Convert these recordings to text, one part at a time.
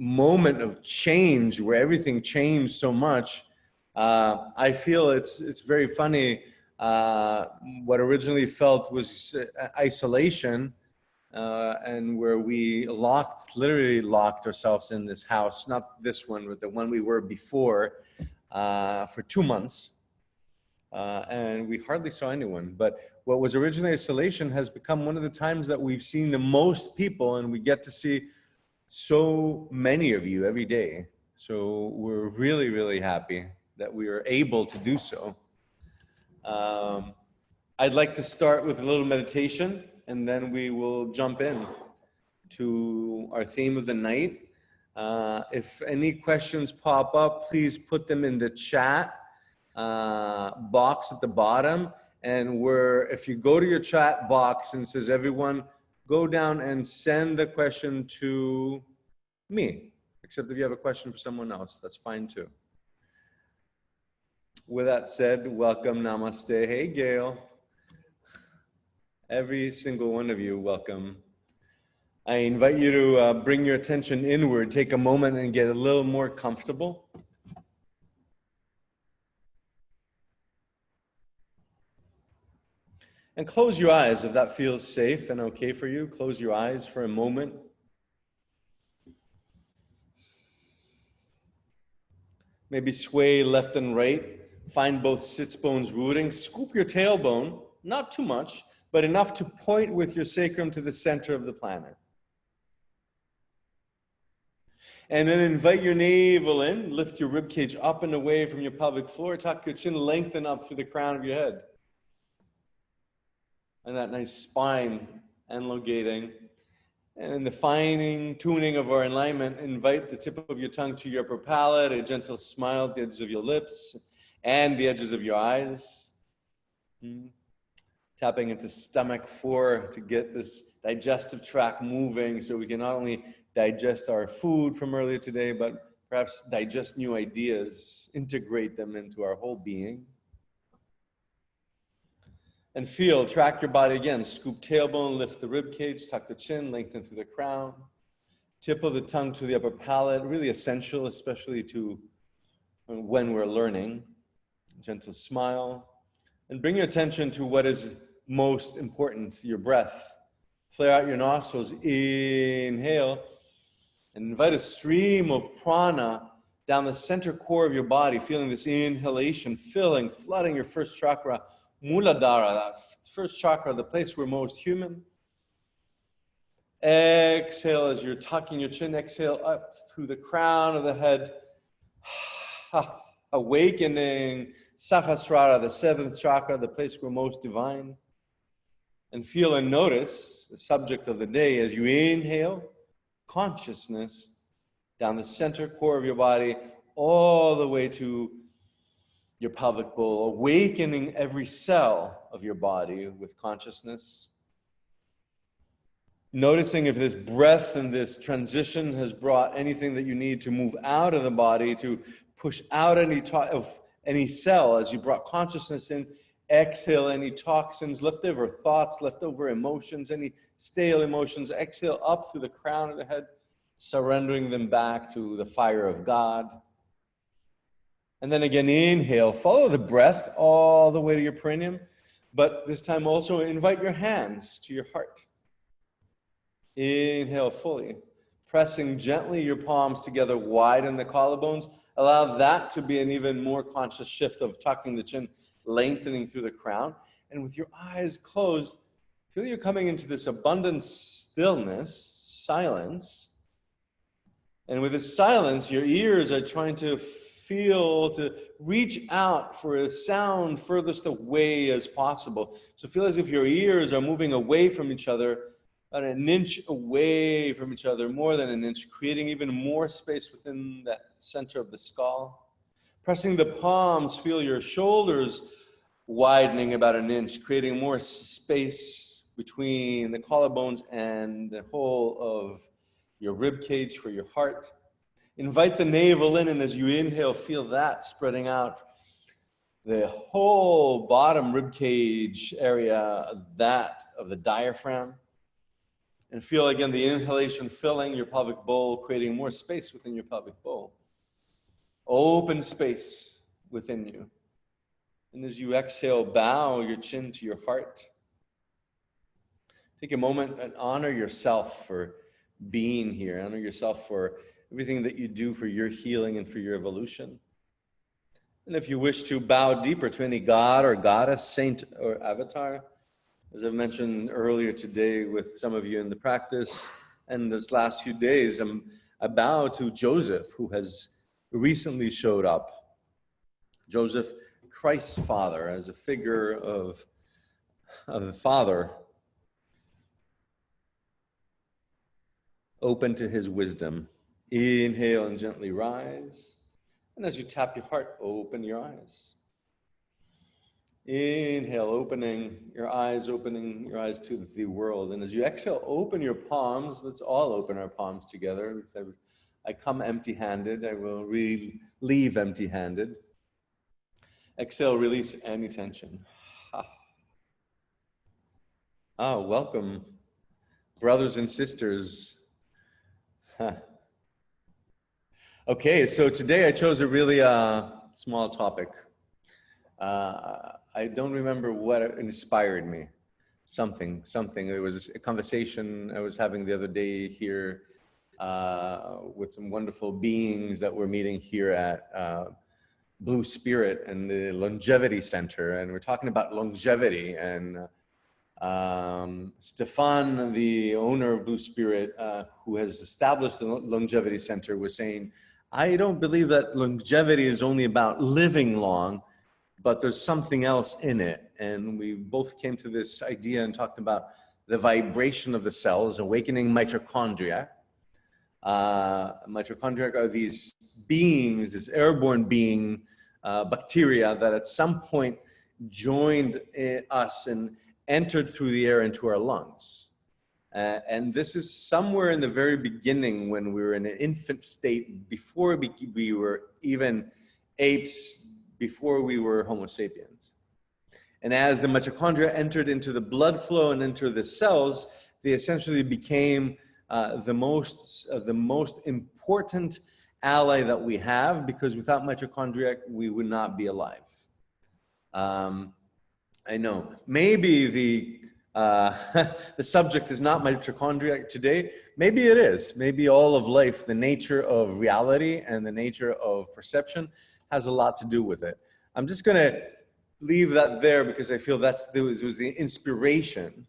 moment of change where everything changed so much, I feel it's very funny. What originally felt was isolation, and where we literally locked ourselves in this house, not this one, but the one we were before, for 2 months. And we hardly saw anyone. But what was originally isolation has become one of the times that we've seen the most people, and we get to see so many of you every day. So we're really, really happy that we are able to do so. I'd like to start with a little meditation, and then we will jump in to our theme of the night. If any questions pop up, please put them in the chat box at the bottom. And if you go to your chat box and it says, everyone, go down and send the question to me. Except if you have a question for someone else, that's fine too. With that said, welcome, namaste. Hey, Gail. Every single one of you, welcome. I invite you to bring your attention inward, take a moment and get a little more comfortable. And close your eyes if that feels safe and okay for you. Close your eyes for a moment. Maybe sway left and right. Find both sits bones rooting. Scoop your tailbone, not too much, but enough to point with your sacrum to the center of the planet. And then invite your navel in. Lift your ribcage up and away from your pelvic floor. Tuck your chin, lengthen up through the crown of your head. And that nice spine elongating. And in the fine tuning of our alignment, invite the tip of your tongue to your upper palate, a gentle smile at the edges of your lips and the edges of your eyes. Tapping into stomach 4 to get this digestive tract moving so we can not only digest our food from earlier today, but perhaps digest new ideas, integrate them into our whole being. And feel, track your body again. Scoop tailbone, lift the rib cage, tuck the chin, lengthen through the crown. Tip of the tongue to the upper palate, really essential, especially to when we're learning. Gentle smile. And bring your attention to what is most important, your breath. Flare out your nostrils, inhale, and invite a stream of prana down the center core of your body, feeling this inhalation, filling, flooding your first chakra, Muladhara, that first chakra, the place we're most human. Exhale as you're tucking your chin. Exhale up through the crown of the head. Awakening Sahasrara, the 7th chakra, the place we're most divine. And feel and notice the subject of the day as you inhale consciousness down the center core of your body, all the way to your pelvic bowl, awakening every cell of your body with consciousness. Noticing if this breath and this transition has brought anything that you need to move out of the body, to push out any cell as you brought consciousness in. Exhale any toxins, leftover thoughts, leftover emotions, any stale emotions. Exhale up through the crown of the head, surrendering them back to the fire of God. And then again, inhale, follow the breath all the way to your perineum, but this time also invite your hands to your heart. Inhale fully, pressing gently your palms together, widen the collarbones. Allow that to be an even more conscious shift of tucking the chin, lengthening through the crown. And with your eyes closed, feel you're coming into this abundant stillness, silence. And with this silence, your ears are trying to reach out for a sound furthest away as possible. So feel as if your ears are moving away from each other, about an inch away from each other, more than an inch, creating even more space within that center of the skull. Pressing the palms, feel your shoulders widening about an inch, creating more space between the collarbones and the whole of your rib cage for your heart. Invite the navel in, and as you inhale, feel that spreading out the whole bottom rib cage area, that of the diaphragm. And feel again the inhalation filling your pelvic bowl, creating more space within your pelvic bowl. Open space within you. And as you exhale, bow your chin to your heart. Take a moment and honor yourself for being here. Honor yourself for everything that you do for your healing and for your evolution. And if you wish to bow deeper to any god or goddess, saint or avatar, as I've mentioned earlier today with some of you in the practice, and this last few days, I bow to Joseph, who has recently showed up. Joseph, Christ's father, as a figure of the father, open to his wisdom. Inhale and gently rise. And as you tap your heart, open your eyes. Inhale, opening your eyes to the world. And as you exhale, open your palms. Let's all open our palms together. I come empty-handed. I will leave empty-handed. Exhale, release any tension. Welcome, brothers and sisters. Okay, so today I chose a really small topic. I don't remember what inspired me. Something. There was a conversation I was having the other day here with some wonderful beings that we're meeting here at Blue Spirit and the Longevity Center. And we're talking about longevity. And Stefan, the owner of Blue Spirit, who has established the Longevity Center, was saying, I don't believe that longevity is only about living long, but there's something else in it. And we both came to this idea and talked about the vibration of the cells, awakening mitochondria. Mitochondria are these beings, this airborne being, bacteria that at some point joined us and entered through the air into our lungs. And this is somewhere in the very beginning when we were in an infant state, before we were even apes, before we were Homo sapiens. And as the mitochondria entered into the blood flow and entered the cells, they essentially became the most important ally that we have, because without mitochondria, we would not be alive. I know, maybe the subject is not mitochondria today. Maybe it is. Maybe all of life, the nature of reality and the nature of perception has a lot to do with it. I'm just going to leave that there because I feel it was the inspiration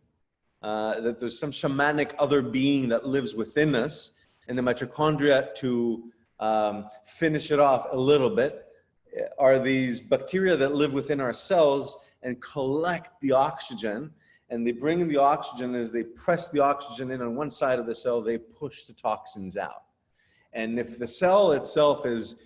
that there's some shamanic other being that lives within us, and the mitochondria, to finish it off a little bit, are these bacteria that live within our cells and collect the oxygen, and they bring in the oxygen. As they press the oxygen in on one side of the cell, they push the toxins out. And if the cell itself is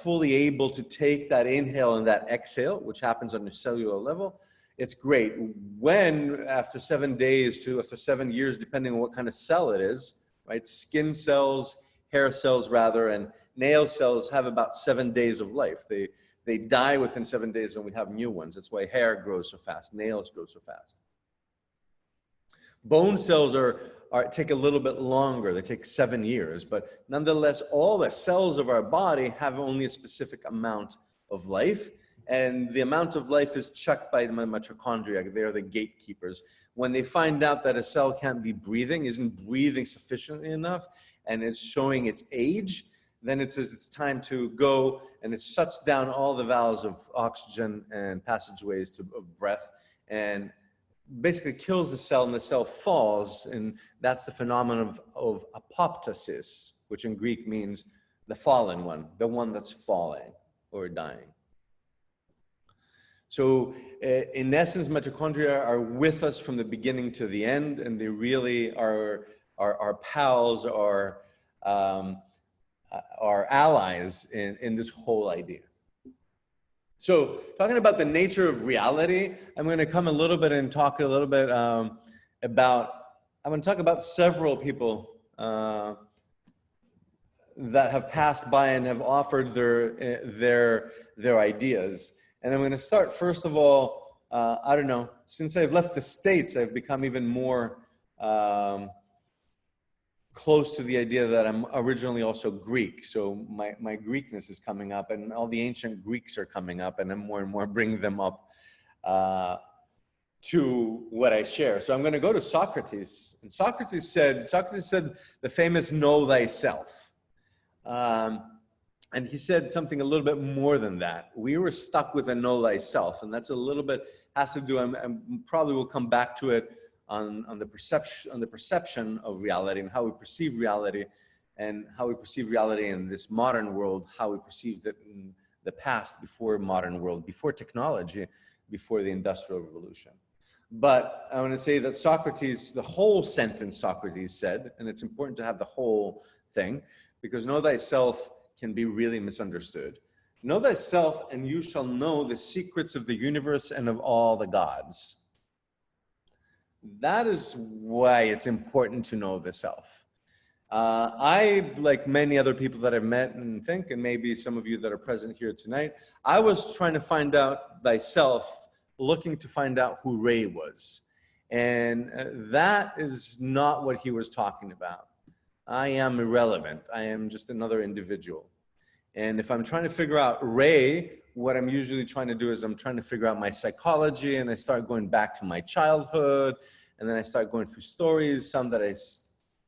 fully able to take that inhale and that exhale, which happens on a cellular level, it's great. When after 7 days to after 7 years, depending on what kind of cell it is, right? Skin cells, hair cells rather, and nail cells have about 7 days of life. They die within 7 days and we have new ones. That's why hair grows so fast, nails grow so fast. Bone cells take a little bit longer. They take 7 years, but nonetheless, all the cells of our body have only a specific amount of life, and the amount of life is checked by the mitochondria. They're the gatekeepers. When they find out that a cell can't be breathing, isn't breathing sufficiently enough, and it's showing its age, then it says it's time to go, and it shuts down all the valves of oxygen and passageways of breath, and basically kills the cell, and the cell falls. And that's the phenomenon of apoptosis, which in Greek means the fallen one, the one that's falling or dying. So in essence, mitochondria are with us from the beginning to the end, and they really are our pals, our allies in this whole idea. So talking about the nature of reality, I'm going to come a little bit and talk a little bit I'm going to talk about several people that have passed by and have offered their ideas. And I'm going to start, first of all, I don't know, since I've left the States, I've become even more close to the idea that I'm originally also Greek. So my Greekness is coming up, and all the ancient Greeks are coming up, and I'm more and more bringing them up to what I share. So I'm going to go to Socrates. And Socrates said the famous know thyself. And he said something a little bit more than that. We were stuck with a know thyself, and that's a little bit, has to do, and probably will come back to it on the perception of reality and how we perceive reality, and how we perceive reality in this modern world, how we perceived it in the past, before modern world, before technology, before the Industrial Revolution. But I want to say that Socrates, the whole sentence Socrates said, and it's important to have the whole thing, because know thyself can be really misunderstood. Know thyself, and you shall know the secrets of the universe and of all the gods. That is why it's important to know the self. I, like many other people that I've met and think, and maybe some of you that are present here tonight, I was trying to find out thyself, looking to find out who Ray was. And that is not what he was talking about. I am irrelevant. I am just another individual. And if I'm trying to figure out Ray, what I'm usually trying to do is I'm trying to figure out my psychology, and I start going back to my childhood, and then I start going through stories, some that I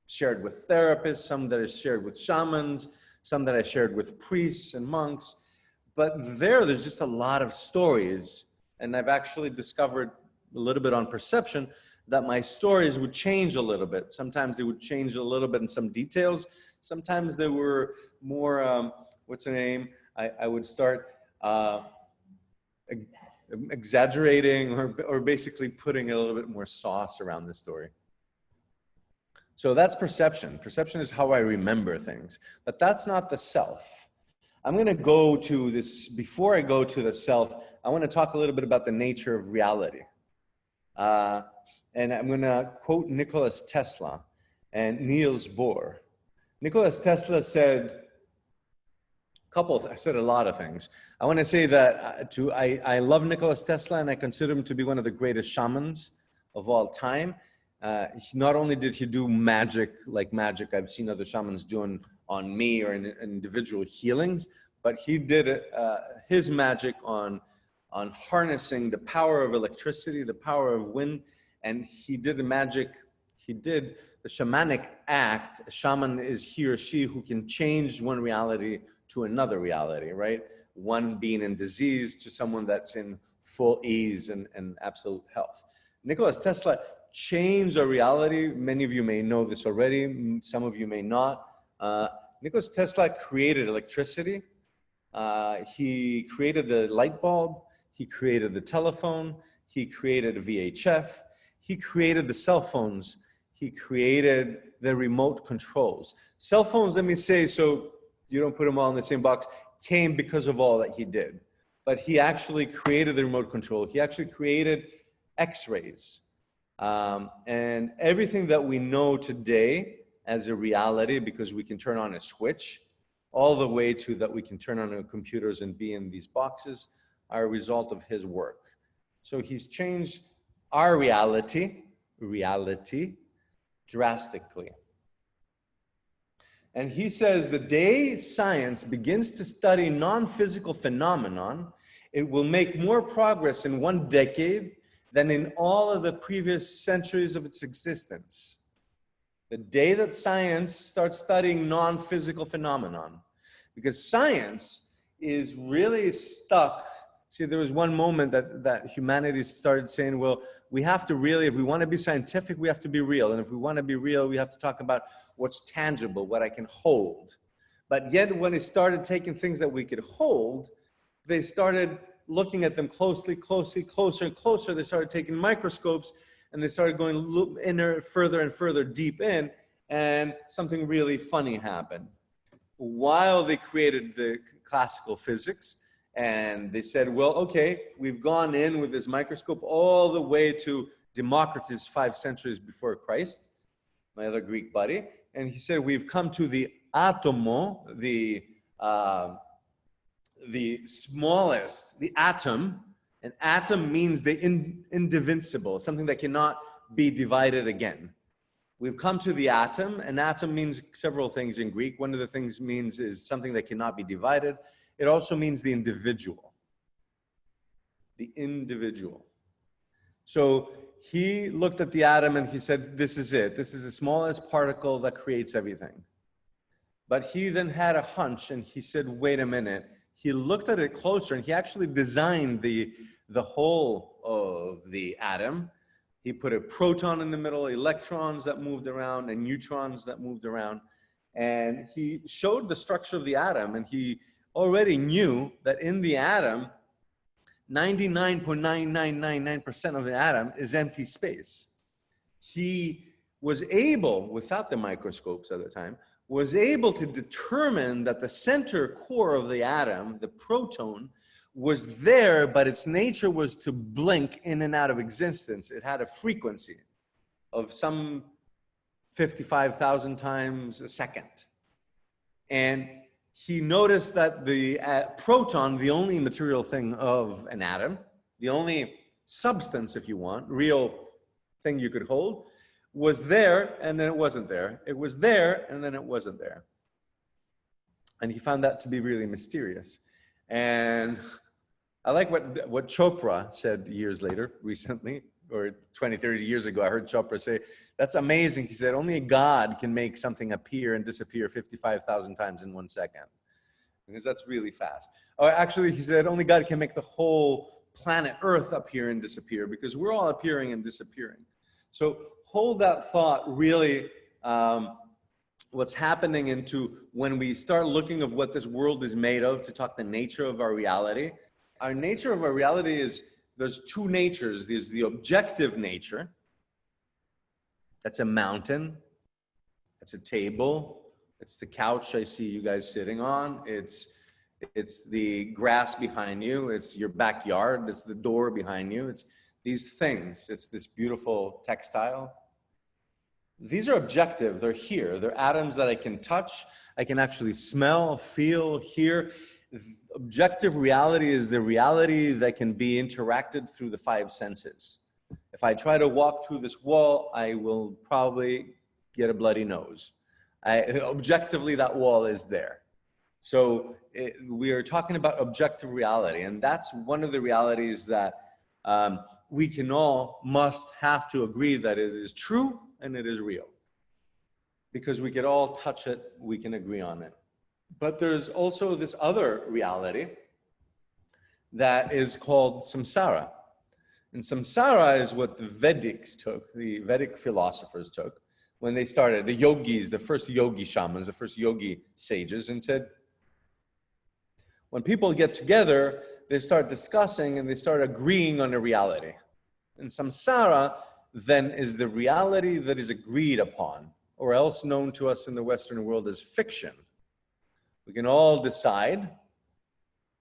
shared with therapists, some that I shared with shamans, some that I shared with priests and monks. But there's just a lot of stories. And I've actually discovered a little bit on perception that my stories would change a little bit. Sometimes they would change a little bit in some details. Sometimes they were more, what's the name? I would start exaggerating or basically putting a little bit more sauce around the story. So that's perception. Perception is how I remember things, but that's not the self. I'm going to go to this, before I go to the self, I want to talk a little bit about the nature of reality. And I'm going to quote Nikola Tesla and Niels Bohr. Nikola Tesla said a lot of things. I want to say that I love Nikola Tesla, and I consider him to be one of the greatest shamans of all time. Not only did he do magic, like magic I've seen other shamans doing on me or in individual healings, but he did his magic on harnessing the power of electricity, the power of wind, and he did the magic, he did the shamanic act. A shaman is he or she who can change one reality to another reality, right? One being in disease to someone that's in full ease and absolute health. Nikola Tesla changed our reality. Many of you may know this already, some of you may not. Nikola Tesla created electricity. He created the light bulb. He created the telephone. He created a VHF. He created the cell phones. He created the remote controls. Cell phones, let me say, so you don't put them all in the same box, came because of all that he did. But he actually created the remote control. He actually created X-rays. And everything that we know today as a reality, because we can turn on a switch, all the way to that we can turn on our computers and be in these boxes, are a result of his work. So he's changed our reality drastically. And he says the day science begins to study non-physical phenomenon, it will make more progress in one decade than in all of the previous centuries of its existence. The day that science starts studying non-physical phenomenon, because science is really stuck. See, there was one moment that humanity started saying, well, we have to really, if we want to be scientific, we have to be real. And if we want to be real, we have to talk about what's tangible, what I can hold. But yet when it started taking things that we could hold, they started looking at them closer and closer. They started taking microscopes, and they started going inner, further and further deep in, and something really funny happened. While they created the classical physics, and they said, well, okay, we've gone in with this microscope all the way to Democritus 5 centuries before Christ, my other Greek buddy, and he said, we've come to the atomo, the smallest, the atom. An atom means the indivisible, something that cannot be divided again. We've come to the atom. An atom means several things in Greek. One of the things means is something that cannot be divided. It also means the individual. The individual. So he looked at the atom and he said, this is it. This is the smallest particle that creates everything. But he then had a hunch and he said, wait a minute. He looked at it closer and he actually designed the whole of the atom. He put a proton in the middle, electrons that moved around, and neutrons that moved around. And he showed the structure of the atom, and he already knew that in the atom, 99.9999% of the atom is empty space. He was able, without the microscopes at the time, was able to determine that the center core of the atom, the proton, was there, but its nature was to blink in and out of existence. It had a frequency of some 55,000 times a second. And he noticed that the proton, the only material thing of an atom, the only substance, if you want, real thing you could hold, was there and then it wasn't there. It was there and then it wasn't there. And he found that to be really mysterious. And I like what Chopra said years later, recently, or 20, 30 years ago. I heard Chopra say, that's amazing. He said, only God can make something appear and disappear 55,000 times in 1 second. Because that's really fast. Or actually, he said, only God can make the whole planet Earth appear and disappear, because we're all appearing and disappearing. So hold that thought really, what's happening into when we start looking of what this world is made of, to talk the nature of our reality. Our nature of our reality is, there's two natures. There's the objective nature. That's a mountain. That's a table. It's the couch I see you guys sitting on. It's the grass behind you. It's your backyard. It's the door behind you. It's these things. It's this beautiful textile. These are objective. They're here. They're atoms that I can touch. I can actually smell, feel, hear. Objective reality is the reality that can be interacted through the 5 senses. If I try to walk through this wall, I will probably get a bloody nose. Objectively, that wall is there. So we are talking about objective reality, and that's one of the realities that we can all have to agree that it is true and it is real. Because we could all touch it, we can agree on it. But there's also this other reality that is called samsara. And samsara is what the Vedics took, the Vedic philosophers took, when they started, the yogis, the first yogi shamans, the first yogi sages, and said, when people get together, they start discussing and they start agreeing on a reality. And samsara then is the reality that is agreed upon, or else known to us in the Western world as fiction. We can all decide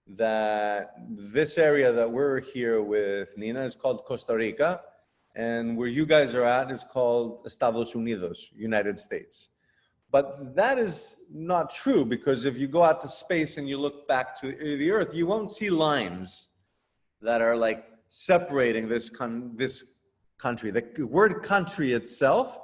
that this area that we're here with Nina is called Costa Rica, and where you guys are at is called Estados Unidos, United States. But that is not true, because if you go out to space and you look back to the Earth, you won't see lines that are like separating this country. The word country itself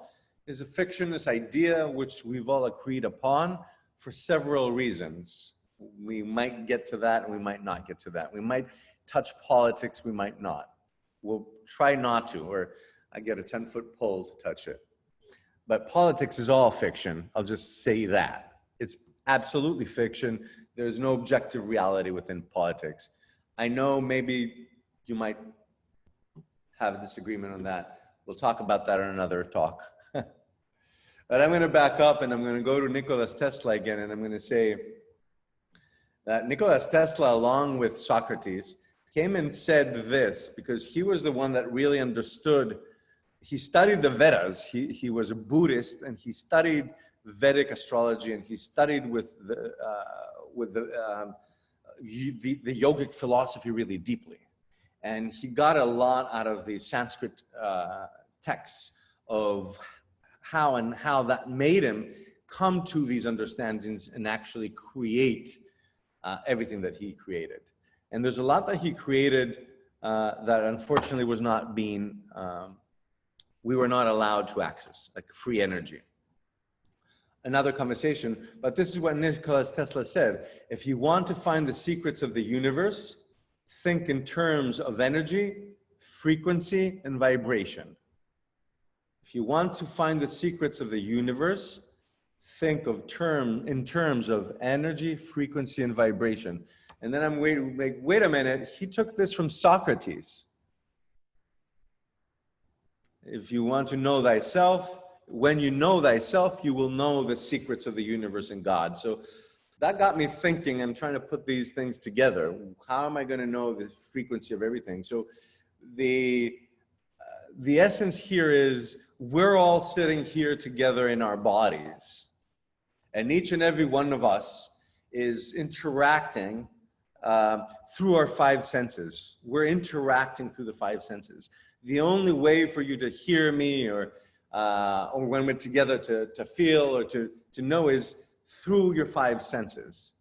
is a fiction, this idea which we've all agreed upon for several reasons. We might get to that and we might not get to that. We might touch politics, we might not. We'll try not to, or I get a 10-foot pole to touch it. But politics is all fiction. I'll just say that. It's absolutely fiction. There's no objective reality within politics. I know maybe you might have a disagreement on that. We'll talk about that in another talk. But I'm going to back up and I'm going to go to Nikola Tesla again, and I'm going to say that Nikola Tesla, along with Socrates, came and said this because he was the one that really understood. He studied the Vedas. He was a Buddhist, and he studied Vedic astrology, and he studied with the yogic philosophy really deeply. And he got a lot out of the Sanskrit texts of how that made him come to these understandings and actually create everything that he created. And there's a lot that he created that unfortunately was not being we were not allowed to access, like free energy. Another conversation, but this is what Nikola Tesla said. If you want to find the secrets of the universe, think in terms of energy, frequency, and vibration. If you want to find the secrets of the universe, think of in terms of energy, frequency, and vibration. And then I'm wait a minute, he took this from Socrates. If you want to know thyself, when you know thyself, you will know the secrets of the universe and God. So that got me thinking and trying to put these things together. How am I going to know the frequency of everything? So the essence here is we're all sitting here together in our bodies. And each and every one of us is interacting through our five senses. We're interacting through the five senses. The only way for you to hear me or when we're together to feel or to know is through your five senses.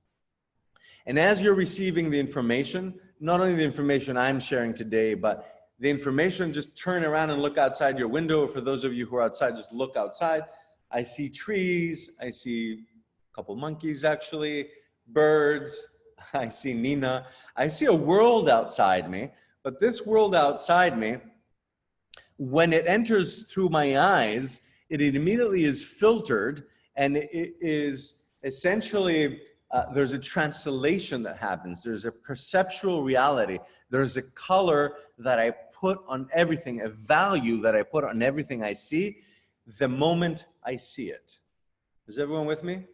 And as you're receiving the information, not only the information I'm sharing today, but the information, just turn around and look outside your window. For those of you who are outside, just look outside. I see trees, I see a couple monkeys actually, birds, I see Nina. I see a world outside me, but this world outside me, when it enters through my eyes, it immediately is filtered, and it is essentially, there's a translation that happens. There's a perceptual reality. There's a color that I put on everything, a value that I put on everything I see the moment I see it. Is everyone with me?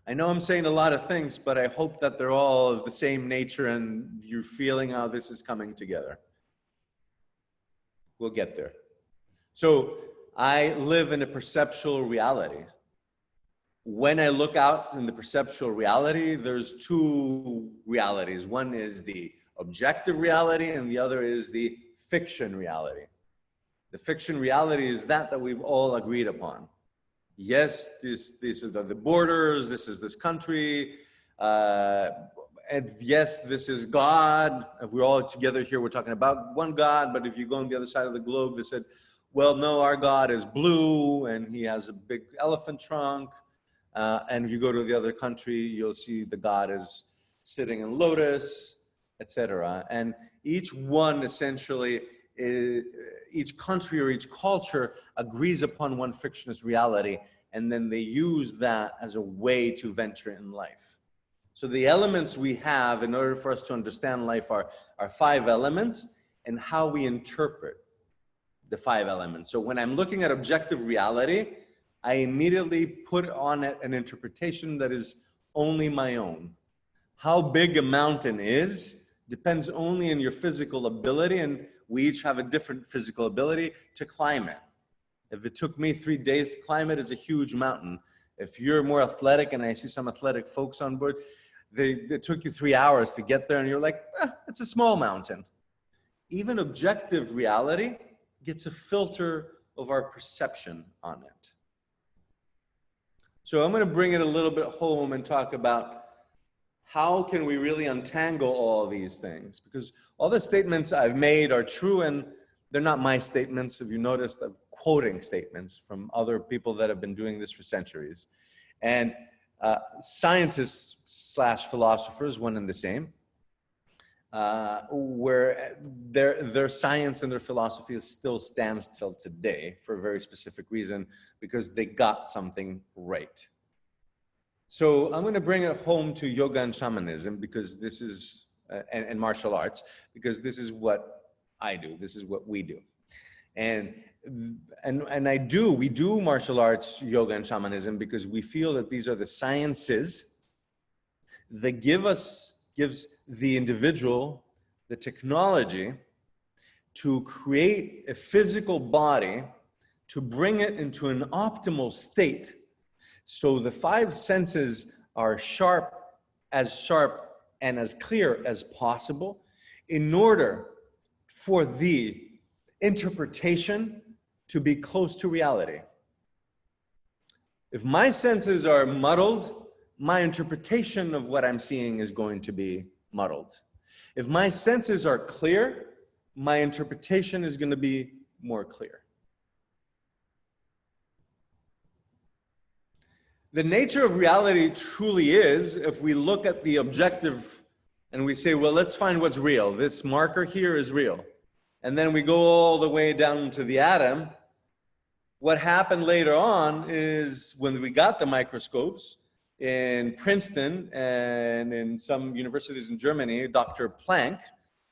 I know I'm saying a lot of things, but I hope that they're all of the same nature and you're feeling how this is coming together. We'll get there. So I live in a perceptual reality. When I look out in the perceptual reality, there's two realities. One is the objective reality and the other is the fiction reality. The fiction reality is that we've all agreed upon. Yes, these are the borders, this is this country, and yes, this is God. If we're all together here, we're talking about one God, but if you go on the other side of the globe, they said, well, no, our God is blue and he has a big elephant trunk. And if you go to the other country, you'll see the God is sitting in lotus, etc. And each one essentially, each country or each culture agrees upon one fictionist reality, and then they use that as a way to venture in life. So the elements we have in order for us to understand life are five elements and how we interpret the five elements. So when I'm looking at objective reality, I immediately put on it an interpretation that is only my own. How big a mountain is depends only on your physical ability, and we each have a different physical ability to climb it. If it took me 3 days to climb it, it's a huge mountain. If you're more athletic, and I see some athletic folks on board, it took you 3 hours to get there, and you're like, it's a small mountain. Even objective reality gets a filter of our perception on it. So I'm going to bring it a little bit home and talk about how can we really untangle all these things? Because all the statements I've made are true, and they're not my statements. If you noticed, I'm quoting statements from other people that have been doing this for centuries. And scientists / philosophers, one and the same, where their science and their philosophy still stands till today for a very specific reason, because they got something right. So I'm going to bring it home to yoga and shamanism, because this is, and martial arts, because this is what I do. This is what we do. And we do martial arts, yoga, and shamanism because we feel that these are the sciences that gives the individual the technology to create a physical body, to bring it into an optimal state, so the five senses are sharp and as clear as possible, in order for the interpretation to be close to reality. If my senses are muddled, my interpretation of what I'm seeing is going to be muddled. If my senses are clear, my interpretation is going to be more clear. The nature of reality truly is, if we look at the objective and we say, well, let's find what's real. This marker here is real. And then we go all the way down to the atom. What happened later on is when we got the microscopes in Princeton and in some universities in Germany, Dr. Planck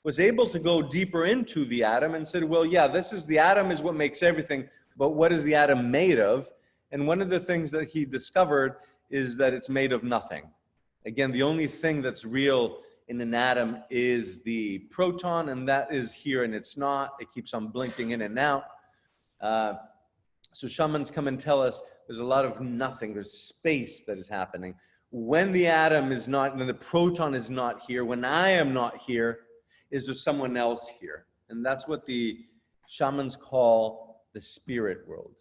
was able to go deeper into the atom and said, well, yeah, the atom is what makes everything, but what is the atom made of? And one of the things that he discovered is that it's made of nothing. Again, the only thing that's real in an atom is the proton, and that is here and it's not. It keeps on blinking in and out. So shamans come and tell us there's a lot of nothing. There's space that is happening. When the atom is not, when the proton is not here, when I am not here, is there someone else here? And that's what the shamans call the spirit world.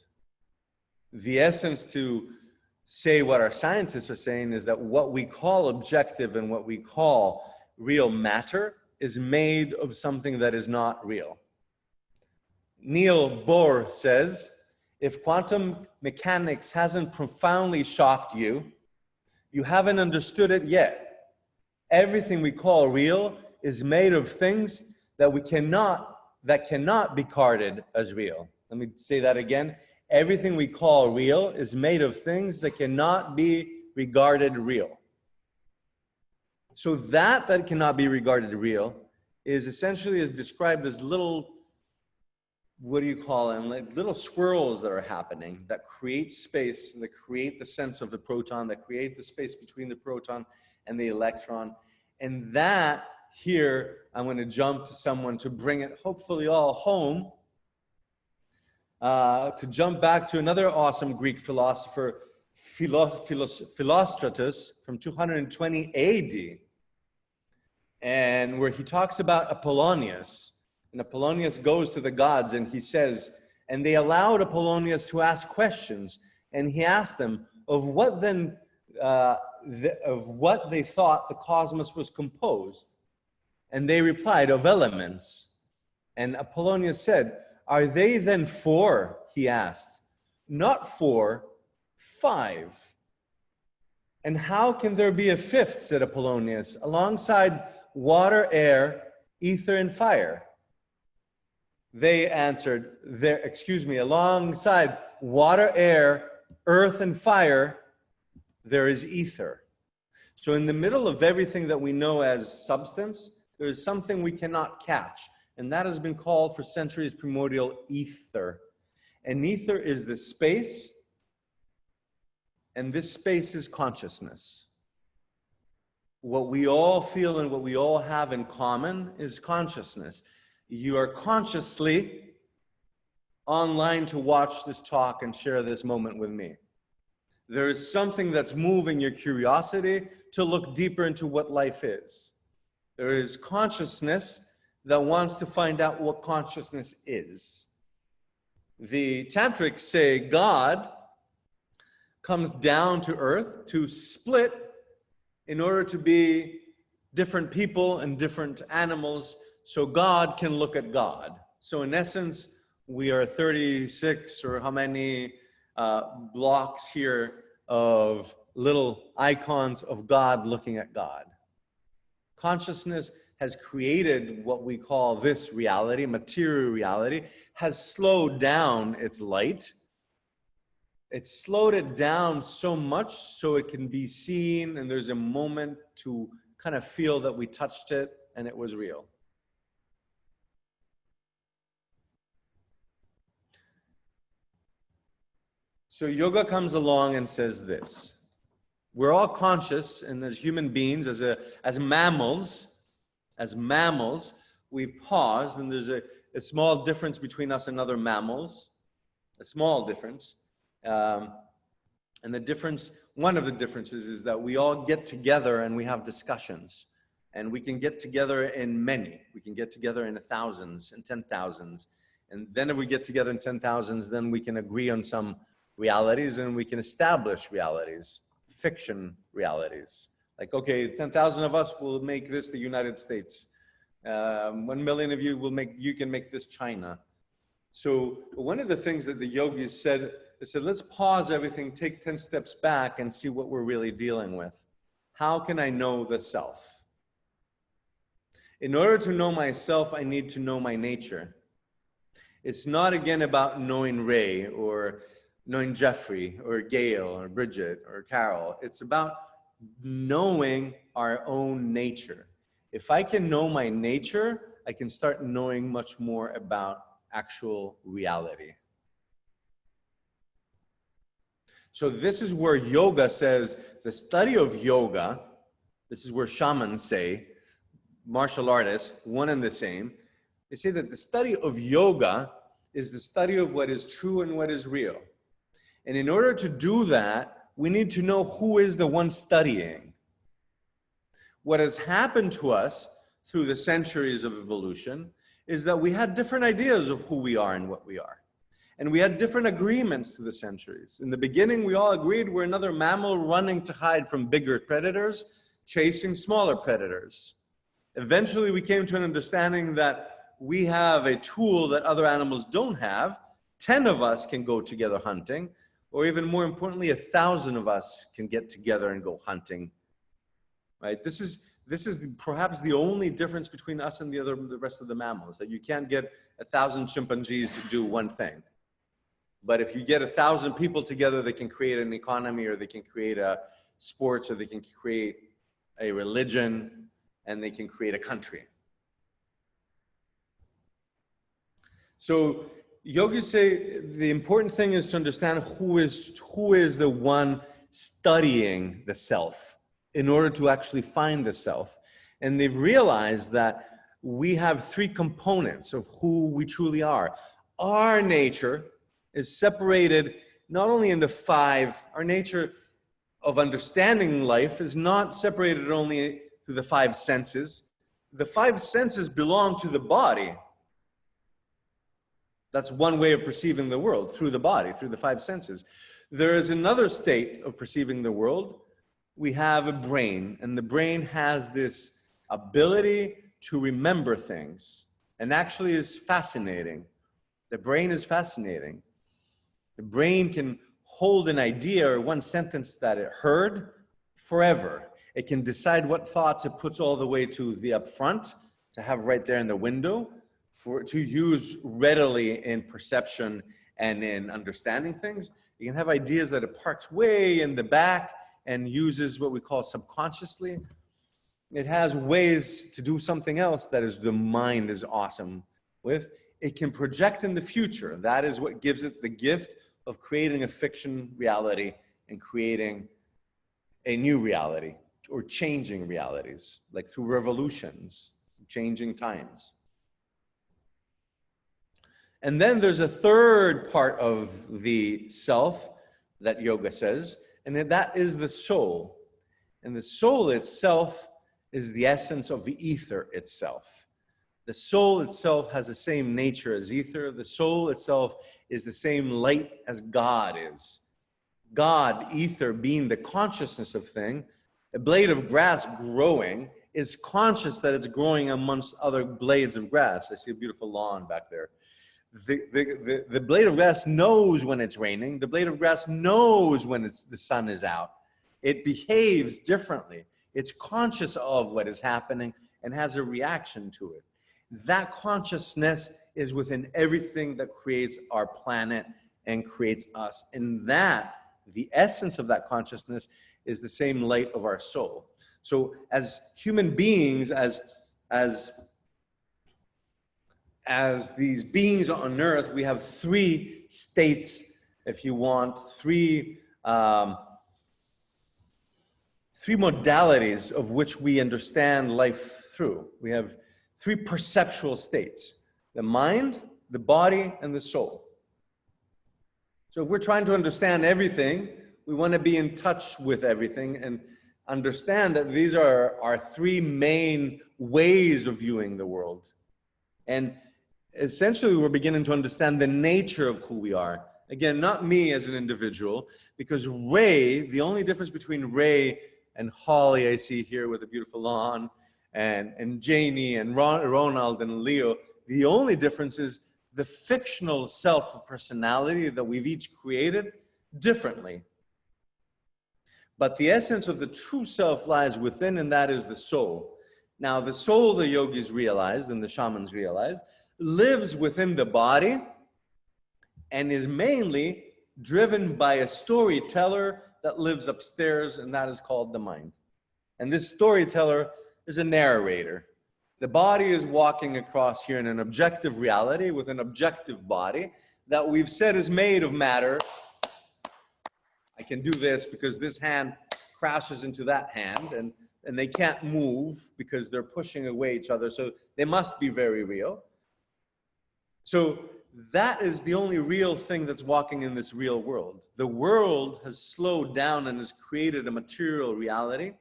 The essence to say what our scientists are saying is that what we call objective and what we call real matter is made of something that is not real. Niels Bohr says, if quantum mechanics hasn't profoundly shocked you, you haven't understood it yet. Everything we call real is made of things that cannot be carded as real. Let me say that again. Everything we call real is made of things that cannot be regarded real. So that cannot be regarded real is essentially described as little, what do you call them? Like little swirls that are happening that create space, that create the sense of the proton, that create the space between the proton and the electron. And that here, I'm going to jump to someone to bring it hopefully all home. To jump back to another awesome Greek philosopher, Philostratus, from 220 AD, and where he talks about Apollonius. And Apollonius goes to the gods and he says, and they allowed Apollonius to ask questions, and he asked them of what then, of what they thought the cosmos was composed. And they replied, of elements. And Apollonius said, are they then four? He asked. Not four, five. And how can there be a fifth, said Apollonius, alongside water, air, ether, and fire? They answered, alongside water, air, earth, and fire, there is ether. So in the middle of everything that we know as substance, there is something we cannot catch. And that has been called for centuries primordial ether. And ether is the space, and this space is consciousness. What we all feel and what we all have in common is consciousness. You are consciously online to watch this talk and share this moment with me. There is something that's moving your curiosity to look deeper into what life is. There is consciousness that wants to find out what consciousness is. The tantrics say God comes down to earth to split in order to be different people and different animals so God can look at God. So in essence, we are 36 or how many blocks here of little icons of God looking at God. Consciousness has created what we call this reality, material reality, has slowed down its light. It's slowed it down so much so it can be seen, and there's a moment to kind of feel that we touched it and it was real. So yoga comes along and says this: we're all conscious, and as human beings, as mammals, we've paused, and there's a small difference between us and other mammals, a small difference. And the difference, one of the differences is that we all get together and we have discussions. And we can get together in many. We can get together in the thousands and 10,000s. And then if we get together in 10,000s, then we can agree on some realities and we can establish realities, fiction realities. Like, okay, 10,000 of us will make this the United States. 1 million of you will you can make this China. So one of the things that the yogis said, they said, let's pause everything, take 10 steps back and see what we're really dealing with. How can I know the self? In order to know myself, I need to know my nature. It's not, again, about knowing Ray or knowing Jeffrey or Gail or Bridget or Carol. It's about knowing our own nature. If I can know my nature, I can start knowing much more about actual reality. So this is where yoga says, the study of yoga, this is where shamans say, martial artists, one and the same, they say that the study of yoga is the study of what is true and what is real. And in order to do that, we need to know who is the one studying. What has happened to us through the centuries of evolution is that we had different ideas of who we are and what we are. And we had different agreements through the centuries. In the beginning, we all agreed we're another mammal running to hide from bigger predators, chasing smaller predators. Eventually, we came to an understanding that we have a tool that other animals don't have. 10 of us can go together hunting, or even more importantly, 1,000 of us can get together and go hunting. Right? This is perhaps the only difference between us and the rest of the mammals, that you can't get 1,000 chimpanzees to do one thing. But if you get 1,000 people together, they can create an economy, or they can create a sports, or they can create a religion, and they can create a country. So yogis say the important thing is to understand who is the one studying the self in order to actually find the self. And they've realized that we have three components of who we truly are. Our nature is separated not only into five, our nature of understanding life is not separated only through the five senses. The five senses belong to the body. That's one way of perceiving the world, through the body, through the five senses. There is another state of perceiving the world. We have a brain, and the brain has this ability to remember things, and actually is fascinating. The brain is fascinating. The brain can hold an idea or one sentence that it heard forever. It can decide what thoughts it puts all the way to the up front, to have right there in the window, to use readily in perception and in understanding things. You can have ideas that it parks way in the back and uses what we call subconsciously. It has ways to do something else that is the mind is awesome with. It can project in the future. That is what gives it the gift of creating a fiction reality and creating a new reality, or changing realities, like through revolutions, changing times. And then there's a third part of the self that yoga says, and that is the soul. And the soul itself is the essence of the ether itself. The soul itself has the same nature as ether. The soul itself is the same light as God is. God, ether, being the consciousness of thing, a blade of grass growing is conscious that it's growing amongst other blades of grass. I see a beautiful lawn back there. The blade of grass knows when it's raining. The blade of grass knows when the sun is out. It behaves differently. It's conscious of what is happening and has a reaction to it. That consciousness is within everything that creates our planet and creates us. And that, the essence of that consciousness, is the same light of our soul. So as human beings, as these beings on earth, we have three states, if you want, three modalities of which we understand life through. We have three perceptual states: the mind, the body, and the soul. So if we're trying to understand everything, we want to be in touch with everything and understand that these are our three main ways of viewing the world. And essentially, we're beginning to understand the nature of who we are. Again, not me as an individual, because Ray, the only difference between Ray and Holly, I see here with a beautiful lawn, and Janie and Ronald and Leo, the only difference is the fictional self of personality that we've each created differently. But the essence of the true self lies within, and that is the soul. Now, the soul, the yogis realized, and the shamans realized, lives within the body and is mainly driven by a storyteller that lives upstairs, and that is called the mind. And this storyteller is a narrator. The body is walking across here in an objective reality with an objective body that we've said is made of matter. I can do this because this hand crashes into that hand, and they can't move because they're pushing away each other, so they must be very real. So that is the only real thing that's walking in this real world. The world has slowed down and has created a material reality.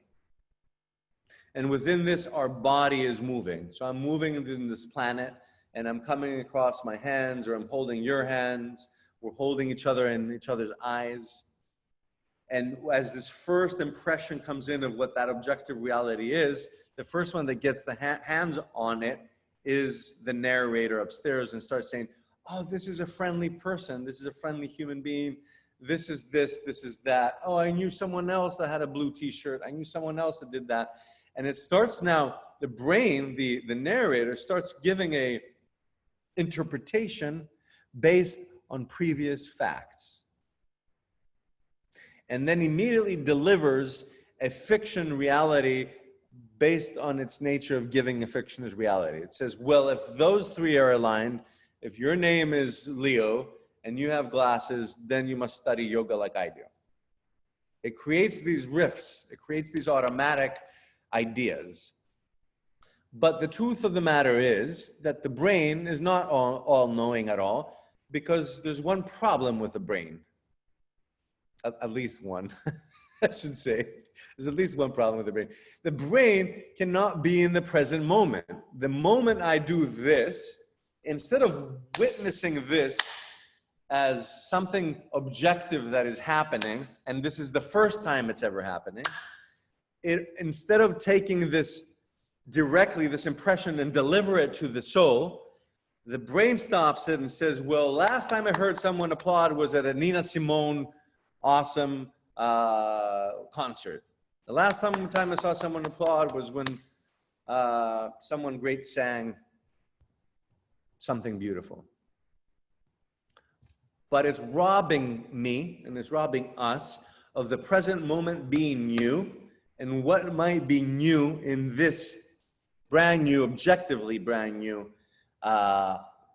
And within this, our body is moving. So I'm moving in this planet, and I'm coming across my hands, or I'm holding your hands. We're holding each other in each other's eyes. And as this first impression comes in of what that objective reality is, the first one that gets the hands on it is the narrator upstairs and starts saying, oh, this is a friendly person. This is a friendly human being. This is this is that. Oh, I knew someone else that had a blue t-shirt. I knew someone else that did that. And it starts now, the brain, the narrator starts giving a interpretation based on previous facts. And then immediately delivers a fiction reality based on its nature of giving a fiction as reality. It says, well, if those three are aligned, if your name is Leo and you have glasses, then you must study yoga like I do. It creates these riffs. It creates these automatic ideas. But the truth of the matter is that the brain is not all-knowing at all, because there's one problem with the brain. At least one, I should say. There's at least one problem with the brain. The brain cannot be in the present moment. The moment I do this, instead of witnessing this as something objective that is happening, and this is the first time it's ever happening, instead of taking this directly, this impression, and deliver it to the soul, the brain stops it and says, well, last time I heard someone applaud was at a Nina Simone awesome concert. The last time I saw someone applaud was when someone great sang something beautiful. But it's robbing me, and it's robbing us of the present moment being new, and what might be new in this brand new, objectively brand new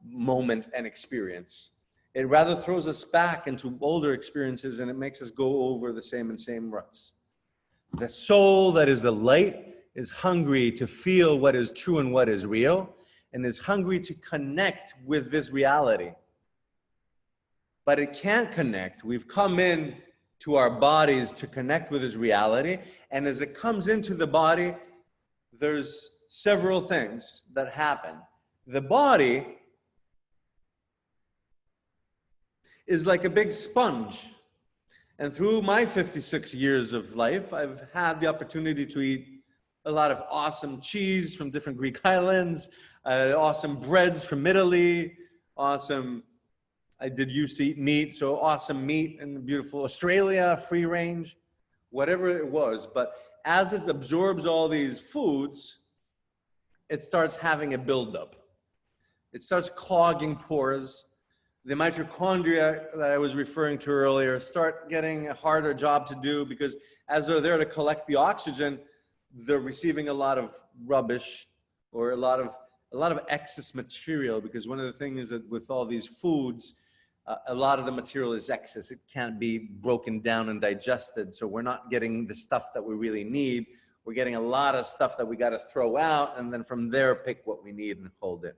moment and experience. It rather throws us back into older experiences, and it makes us go over the same ruts. The soul that is the light is hungry to feel what is true and what is real, and is hungry to connect with this reality. But it can't connect. We've come in to our bodies to connect with this reality, and as it comes into the body, there's several things that happen. The body is like a big sponge. And through my 56 years of life, I've had the opportunity to eat a lot of awesome cheese from different Greek islands, awesome breads from Italy, I did used to eat meat, so awesome meat in beautiful Australia, free range, whatever it was. But as it absorbs all these foods, it starts having a buildup. It starts clogging pores. The mitochondria that I was referring to earlier start getting a harder job to do, because as they're there to collect the oxygen, they're receiving a lot of rubbish or a lot of excess material, because one of the things is that with all these foods, a lot of the material is excess. It can't be broken down and digested, so we're not getting the stuff that we really need. We're getting a lot of stuff that we got to throw out, and then from there pick what we need and hold it.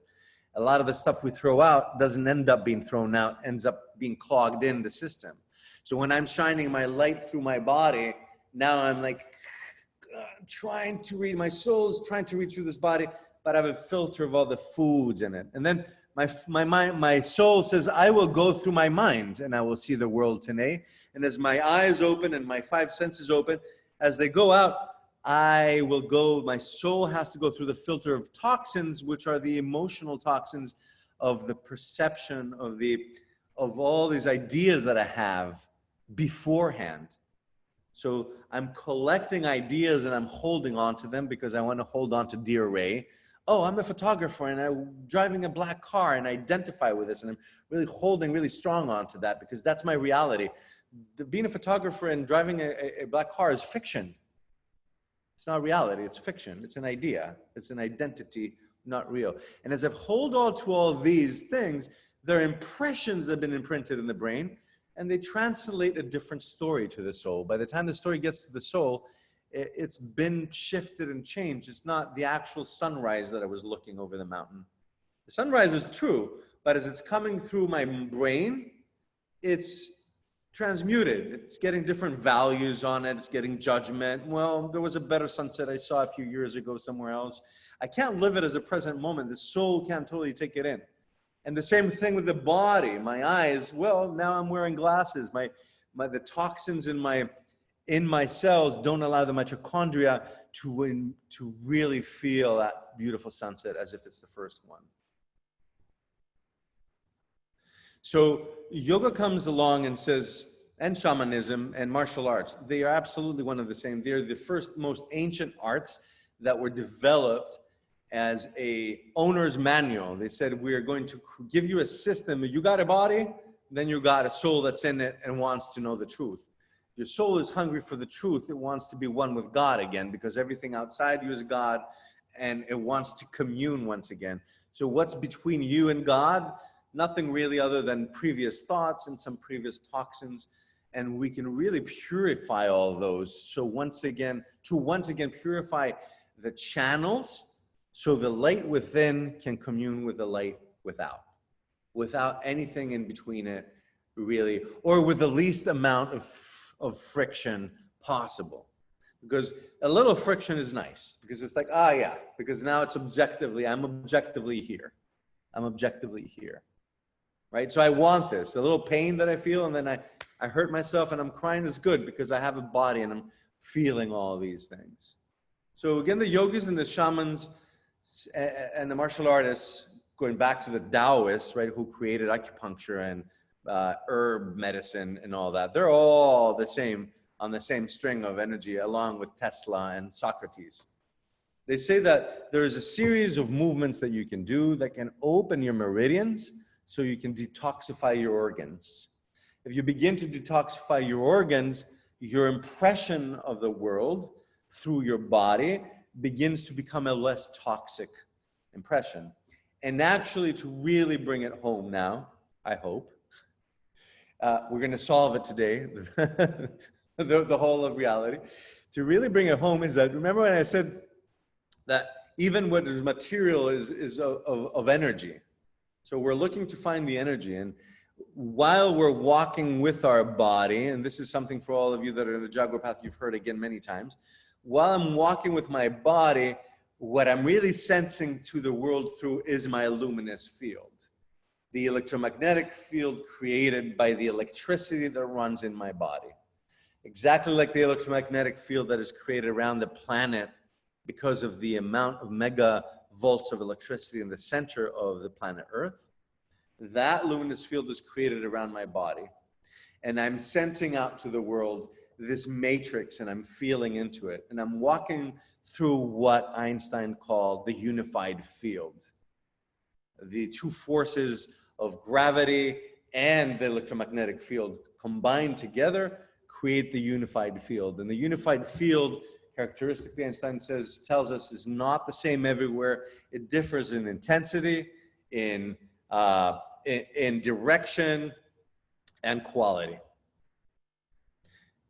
A lot of the stuff we throw out doesn't end up being thrown out, ends up being clogged in the system. So when I'm shining my light through my body, now I'm like trying to read, my soul's trying to read through this body, but I have a filter of all the foods in it. And then my soul says, I will go through my mind and I will see the world today. And as my eyes open and my five senses open, as they go out, my soul has to go through the filter of toxins, which are the emotional toxins of the perception of all these ideas that I have beforehand. So I'm collecting ideas and I'm holding on to them because I want to hold on to dear Ray. Oh, I'm a photographer and I'm driving a black car and I identify with this and I'm really holding really strong onto that because that's my reality. Being a photographer and driving a black car is fiction. It's not reality, it's fiction. It's an idea. It's an identity, not real. And as I hold on to all these things, they're impressions that have been imprinted in the brain, and they translate a different story to the soul. By the time the story gets to the soul, it's been shifted and changed. It's not the actual sunrise that I was looking over the mountain. The sunrise is true, but as it's coming through my brain, it's transmuted. It's getting different values on it. It's getting judgment. Well, there was a better sunset I saw a few years ago somewhere else. I can't live it as a present moment. The soul can't totally take it in. And the same thing with the body. My eyes, well, now I'm wearing glasses. The toxins in my cells don't allow the mitochondria to really feel that beautiful sunset as if it's the first one. So yoga comes along and says, and shamanism and martial arts, they are absolutely one of the same. They're the first most ancient arts that were developed as a owner's manual. They said, we are going to give you a system. You got a body, then you got a soul that's in it and wants to know the truth. Your soul is hungry for the truth. It wants to be one with God again because everything outside you is God and it wants to commune once again. So what's between you and God? Nothing really other than previous thoughts and some previous toxins. And we can really purify all those. So once again purify the channels so the light within can commune with the light without anything in between it, really, or with the least amount of friction possible. Because a little friction is nice, because it's like, yeah, because now it's I'm objectively here. I'm objectively here, right? So I want this, a little pain that I feel, and then I hurt myself and I'm crying is good because I have a body and I'm feeling all these things. So again, the yogis and the shamans and the martial artists, going back to the Taoists, right, who created acupuncture and herb medicine and all that, they're all the same, on the same string of energy, along with Tesla and Socrates. They say that there is a series of movements that you can do that can open your meridians so you can detoxify your organs. If you begin to detoxify your organs, your impression of the world through your body begins to become a less toxic impression. And actually, to really bring it home now, I hope, we're going to solve it today, the whole of reality. To really bring it home is that, remember when I said that even what is material is of energy. So we're looking to find the energy. And while we're walking with our body, and this is something for all of you that are in the Jaguar path, you've heard again many times, while I'm walking with my body, what I'm really sensing to the world through is my luminous field. The electromagnetic field created by the electricity that runs in my body. Exactly like the electromagnetic field that is created around the planet because of the amount of megavolts of electricity in the center of the planet Earth. That luminous field is created around my body. And I'm sensing out to the world this matrix and I'm feeling into it. And I'm walking through what Einstein called the unified field. The two forces of gravity and the electromagnetic field combined together create the unified field. And the unified field, characteristically, Einstein tells us, is not the same everywhere. It differs in intensity, in direction, and quality.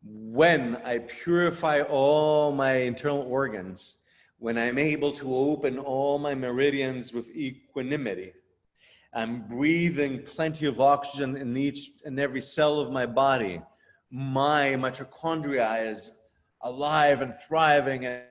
When I purify all my internal organs, when I'm able to open all my meridians with equanimity, I'm breathing plenty of oxygen in each and every cell of my body, my mitochondria is alive and thriving, and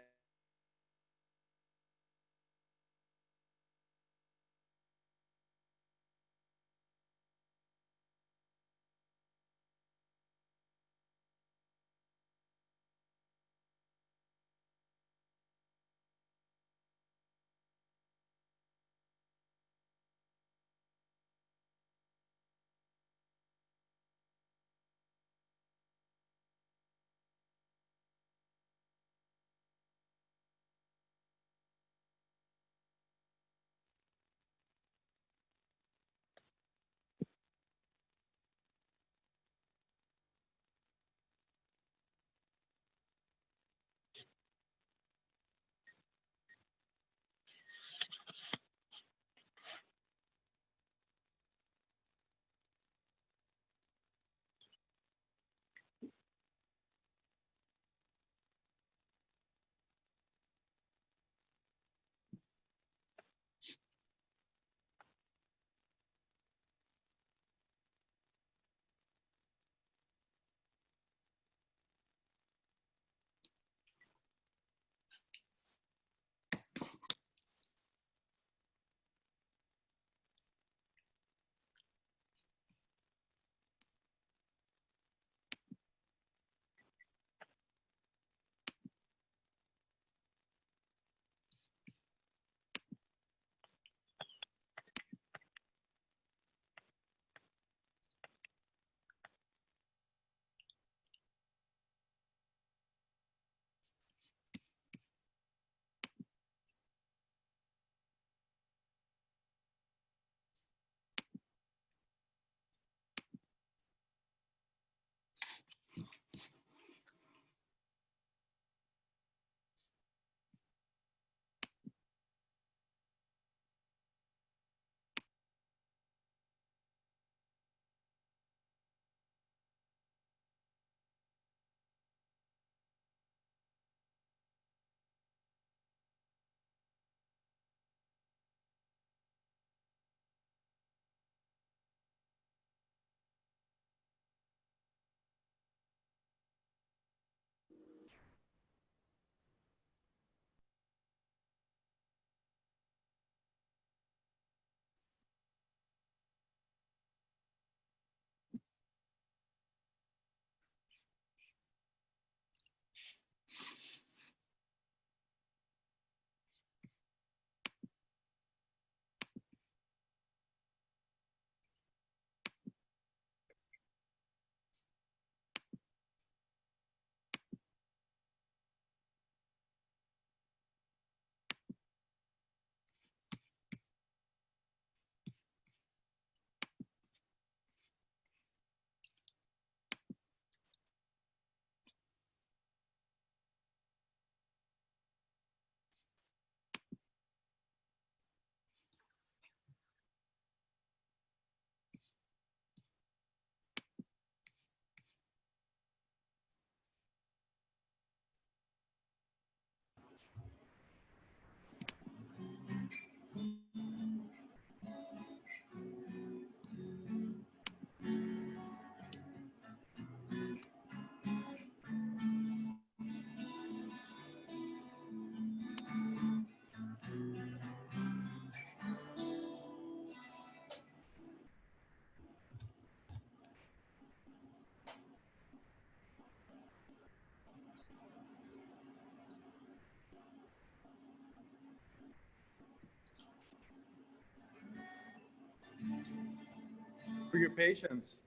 patience.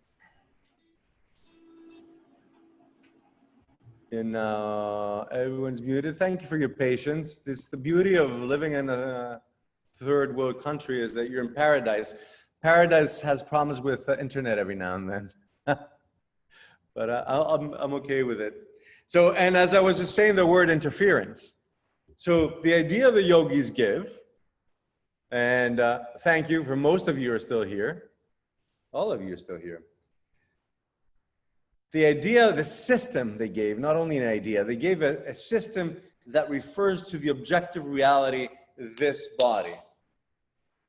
And now everyone's muted. Thank you for your patience. The beauty of living in a third world country is that you're in paradise. Paradise has problems with internet every now and then. But I'm okay with it. So, and as I was just saying, the word interference. So the idea the yogis give, and thank you for most of you are still here. All of you are still here. The idea, the system they gave, not only an idea, they gave a system that refers to the objective reality, this body,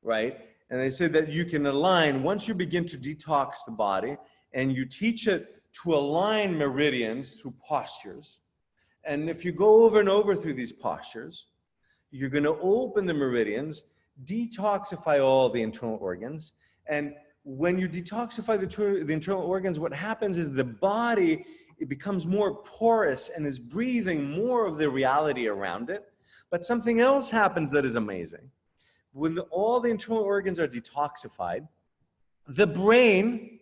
right? And they said that you can align, once you begin to detox the body, and you teach it to align meridians through postures. And if you go over and over through these postures, you're going to open the meridians, detoxify all the internal organs. And when you detoxify the internal organs, what happens is the body, it becomes more porous and is breathing more of the reality around it. But something else happens that is amazing. When all the internal organs are detoxified, the brain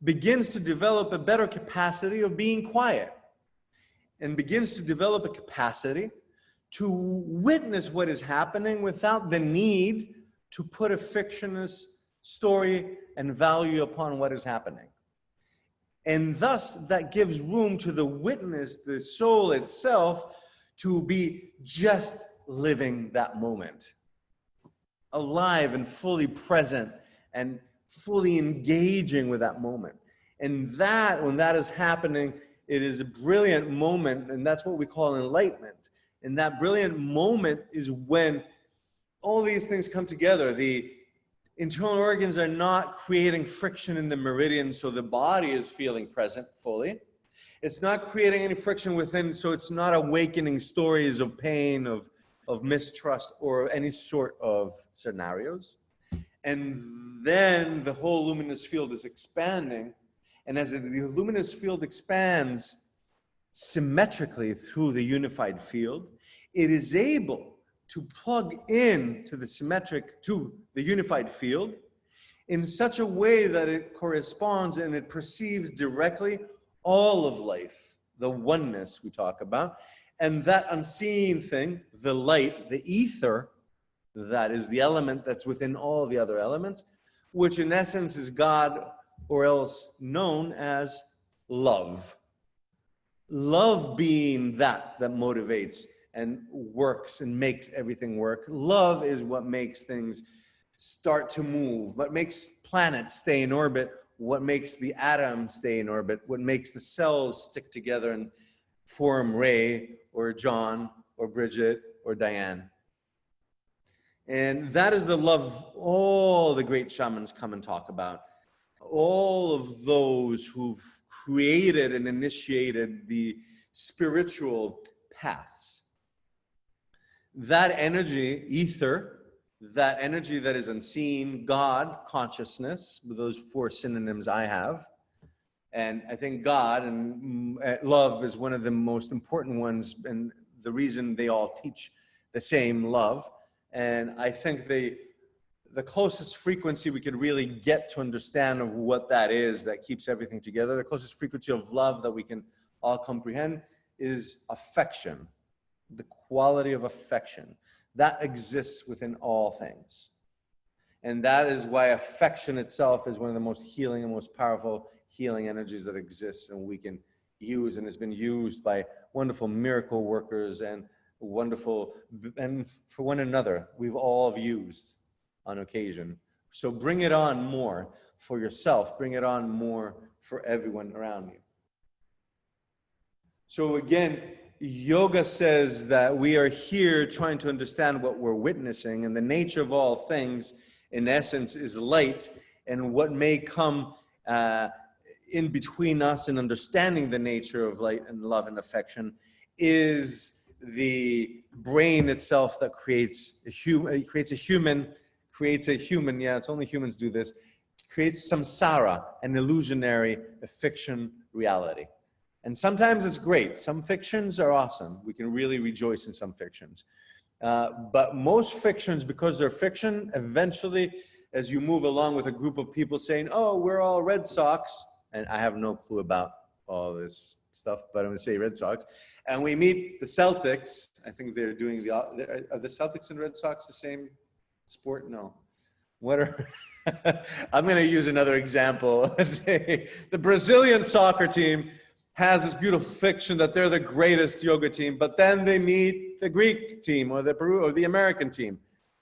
begins to develop a better capacity of being quiet and begins to develop a capacity to witness what is happening without the need to put a fictitious story and value upon what is happening. And thus, that gives room to the witness, the soul itself, to be just living that moment, alive and fully present and fully engaging with that moment. And that, when that is happening, it is a brilliant moment, and that's what we call enlightenment. And that brilliant moment is when all these things come together. The internal organs are not creating friction in the meridian, so the body is feeling present fully. It's not creating any friction within, so it's not awakening stories of pain, of mistrust, or any sort of scenarios. And then the whole luminous field is expanding. And as the luminous field expands symmetrically through the unified field, it is able to plug in to the unified field in such a way that it corresponds and it perceives directly all of life, the oneness we talk about. And that unseen thing, the light, the ether, that is the element that's within all the other elements, which in essence is God, or else known as love. Love being that motivates and works and makes everything work. Love is what makes things start to move, what makes planets stay in orbit, what makes the atom stay in orbit, what makes the cells stick together and form Ray or John or Bridget or Diane. And that is the love all the great shamans come and talk about. All of those who've created and initiated the spiritual paths. That energy, ether, that energy that is unseen, God, consciousness, with those four synonyms I have. And I think God and love is one of the most important ones, and the reason they all teach the same love. And I think the closest frequency we could really get to understand of what that is that keeps everything together, the closest frequency of love that we can all comprehend is affection, the quality of affection. That exists within all things. And that is why affection itself is one of the most healing and most powerful healing energies that exists and we can use, and has been used by wonderful miracle workers and wonderful, and for one another, we've all used on occasion. So bring it on more for yourself, bring it on more for everyone around you. So again, yoga says that we are here trying to understand what we're witnessing, and the nature of all things, in essence, is light, and what may come in between us and understanding the nature of light and love and affection is the brain itself that creates a human, yeah, it's only humans do this, creates samsara, an illusionary, a fiction reality. And sometimes it's great. Some fictions are awesome. We can really rejoice in some fictions. But most fictions, because they're fiction, eventually as you move along with a group of people saying, oh, we're all Red Sox, and I have no clue about all this stuff, but I'm going to say Red Sox, and we meet the Celtics. I think they're doing are the Celtics and Red Sox the same sport? No. What are, I'm going to use another example. Let's say the Brazilian soccer team has this beautiful fiction that they're the greatest yoga team, but then they meet the Greek team or the Peru or the American team.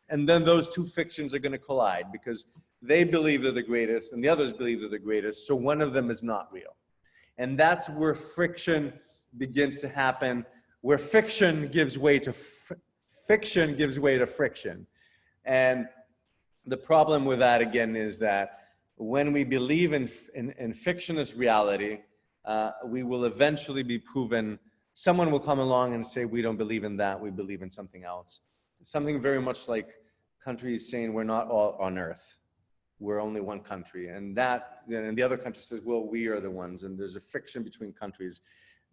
And then those two fictions are going to collide because they believe they're the greatest and the others believe they're the greatest. So one of them is not real. And that's where friction begins to happen, where fiction gives way to friction. And the problem with that, again, is that when we believe in fiction as reality, we will eventually be proven, someone will come along and say, we don't believe in that, we believe in something else. Something very much like countries saying we're not all on earth. We're only one country. And the other country says, well, we are the ones. And there's a friction between countries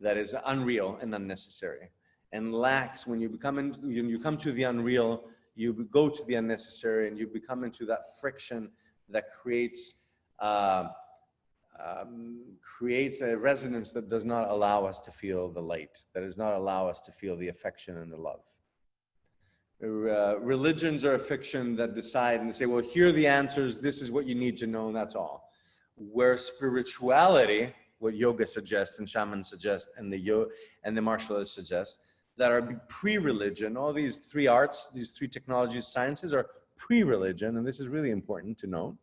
that is unreal and unnecessary. And lacks, when you come to the unreal, you go to the unnecessary and you become into that friction that creates a resonance that does not allow us to feel the light, that does not allow us to feel the affection and the love. Religions are a fiction that decide and say, well, here are the answers, this is what you need to know, and that's all. Where spirituality, what yoga suggests and shamans suggest and the martial arts suggest, that are pre-religion, all these three arts, these three technologies, sciences are pre-religion, and this is really important to note.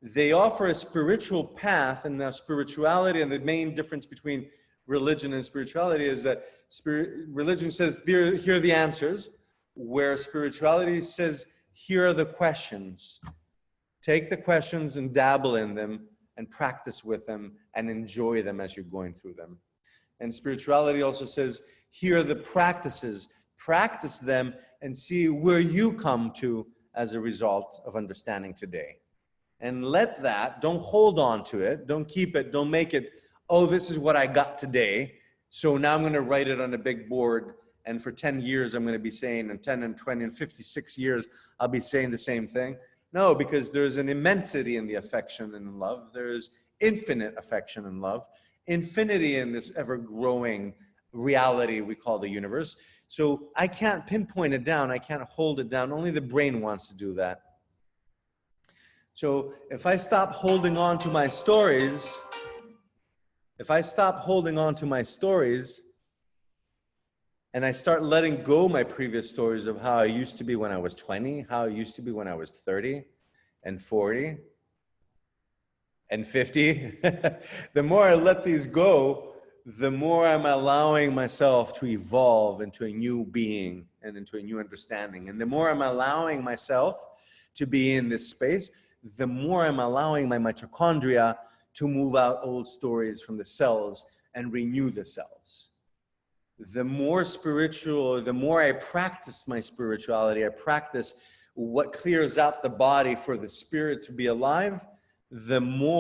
They offer a spiritual path, and now spirituality, and the main difference between religion and spirituality is that religion says, here are the answers, where spirituality says, here are the questions. Take the questions and dabble in them and practice with them and enjoy them as you're going through them. And spirituality also says, here are the practices. Practice them and see where you come to as a result of understanding today. And let that, don't hold on to it, don't keep it, don't make it, oh, this is what I got today, so now I'm going to write it on a big board, and for 10 years I'm going to be saying, and 10 and 20 and 56 years I'll be saying the same thing. No, because there's an immensity in the affection and love. There's infinite affection and love, infinity in this ever-growing reality we call the universe. So I can't pinpoint it down, I can't hold it down, only the brain wants to do that. So if I stop holding on to my stories, and I start letting go my previous stories of how I used to be when I was 20, how I used to be when I was 30 and 40 and 50, the more I let these go, the more I'm allowing myself to evolve into a new being and into a new understanding. And the more I'm allowing myself to be in this space, the more I'm allowing my mitochondria to move out old stories from the cells and renew the cells. The more spiritual, the more I practice my spirituality, I practice what clears out the body for the spirit to be alive, the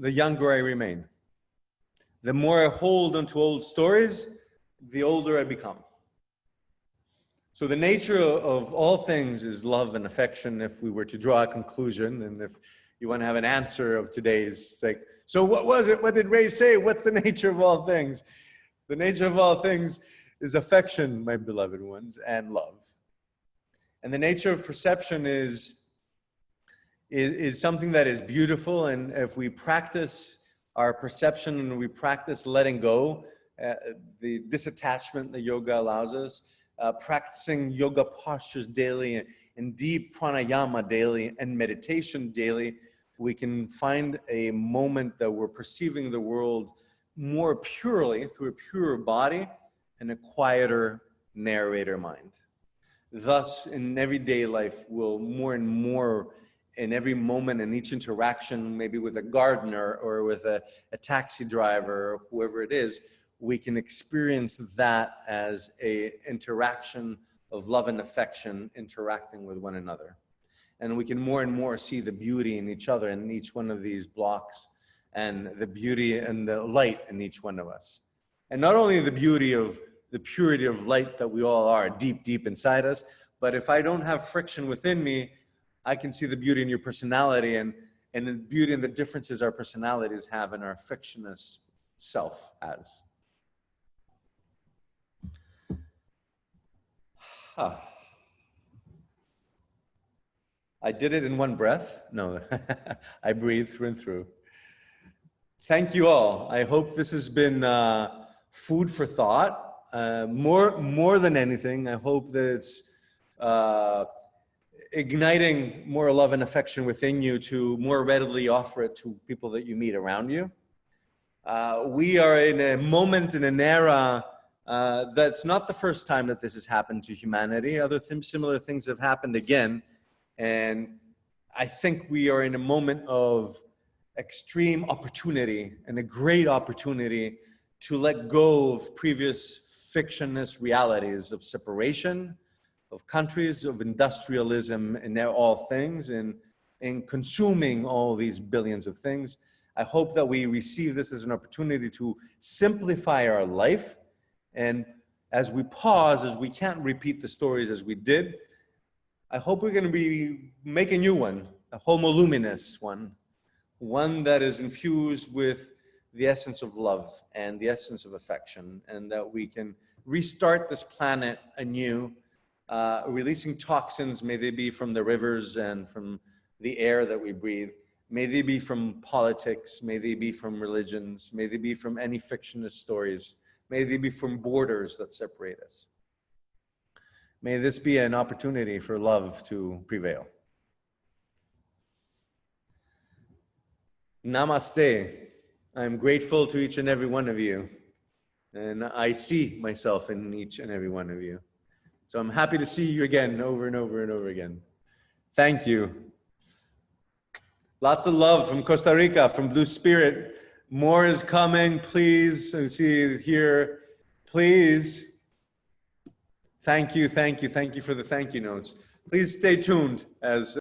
younger I remain. The more I hold onto old stories, the older I become. So the nature of all things is love and affection, if we were to draw a conclusion, and if you want to have an answer of today's, it's like, so what was it? What did Ray say? What's the nature of all things? The nature of all things is affection, my beloved ones, and love. And the nature of perception is something that is beautiful, and if we practice our perception and we practice letting go, the disattachment that yoga allows us, practicing yoga postures daily and deep pranayama daily and meditation daily, we can find a moment that we're perceiving the world more purely through a purer body and a quieter narrator mind. Thus, in everyday life, we'll more and more, in every moment, in each interaction, maybe with a gardener or with a taxi driver or whoever it is, we can experience that as an interaction of love and affection interacting with one another. And we can more and more see the beauty in each other in each one of these blocks, and the beauty and the light in each one of us. And not only the beauty of the purity of light that we all are deep, deep inside us, but if I don't have friction within me, I can see the beauty in your personality and the beauty and the differences our personalities have and our fictionist self has. I did it in one breath. No, I breathe through and through. Thank you all. I hope this has been food for thought. More than anything, I hope that it's igniting more love and affection within you to more readily offer it to people that you meet around you. We are in a moment, in an era that's not the first time that this has happened to humanity. Other similar things have happened again. And I think we are in a moment of extreme opportunity and a great opportunity to let go of previous fictionist realities of separation, of countries, of industrialism and all things, and consuming all these billions of things. I hope that we receive this as an opportunity to simplify our life. And as we pause, as we can't repeat the stories as we did, I hope we're going to make a new one, a homo luminous one that is infused with the essence of love and the essence of affection, and that we can restart this planet anew, releasing toxins, may they be from the rivers and from the air that we breathe, may they be from politics, may they be from religions, may they be from any fictionist stories, may they be from borders that separate us. May this be an opportunity for love to prevail. Namaste. I'm grateful to each and every one of you. And I see myself in each and every one of you. So I'm happy to see you again, over and over and over again. Thank you. Lots of love from Costa Rica, from Blue Spirit. More is coming, please. I see it here. Please. Thank you for the thank you notes. Please stay tuned as